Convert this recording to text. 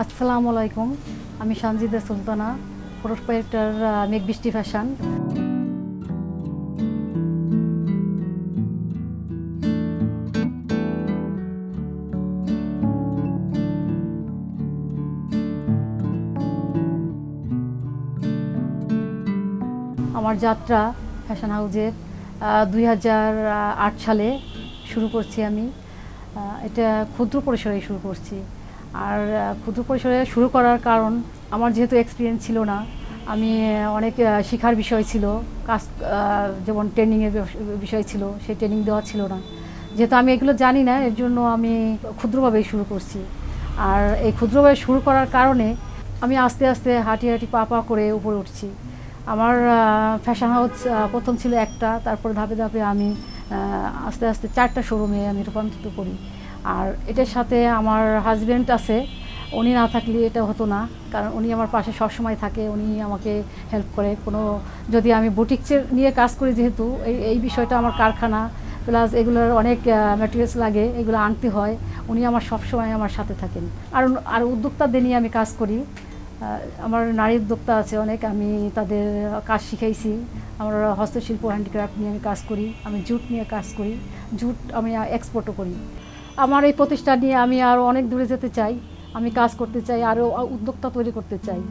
আসসালামু আলাইকুম। আমি সানজিদা সুলতানা, প্রোপ্রাইটার মেঘ বৃষ্টি ফ্যাশন। আমার যাত্রা ফ্যাশন হাউজের 2008 সালে শুরু করছি আমি। এটা ক্ষুদ্র পরিসরে শুরু করছি। আর ক্ষুদ্র পরিসরে শুরু করার কারণ, আমার যেহেতু এক্সপিরিয়েন্স ছিল না, আমি অনেক শেখার বিষয় ছিল, কাজ যেমন ট্রেনিংয়ের বিষয় ছিল, সেই ট্রেনিং দেওয়া ছিল না। যেহেতু আমি এগুলো জানি না, এর জন্য আমি ক্ষুদ্রভাবেই শুরু করছি। আর এই ক্ষুদ্রভাবে শুরু করার কারণে আমি আস্তে আস্তে হাঁটি পা পা করে উপরে উঠছি। আমার ফ্যাশন হাউস প্রথম ছিল একটা, তারপর ধাপে ধাপে আমি আস্তে আস্তে 4টা শোরুমে আমি রূপান্তরিত করি। আর এটার সাথে আমার হাজব্যান্ড আছে, উনি না থাকলে এটা হতো না, কারণ উনি আমার পাশে সবসময় থাকে, উনি আমাকে হেল্প করে। যদি আমি বুটিক নিয়ে কাজ করি, যেহেতু এই বিষয়টা আমার কারখানা প্লাস এগুলোর অনেক ম্যাটেরিয়ালস লাগে, এগুলো আনতে হয়, উনি আমার সবসময় আমার সাথে থাকেন। আর উদ্যোক্তাদের নিয়ে আমি কাজ করি। আমার নারী উদ্যোক্তা আছে অনেক, আমি তাদের কাজ শিখাইছি। আমার হস্তশিল্প হ্যান্ডিক্রাফট নিয়ে আমি কাজ করি, আমি জুট নিয়ে কাজ করি, জুট আমি এক্সপোর্টও করি। আমার এই প্রতিষ্ঠান নিয়ে আমি আরও অনেক দূরে যেতে চাই, আমি কাজ করতে চাই, আরও উদ্যোক্তা তৈরি করতে চাই।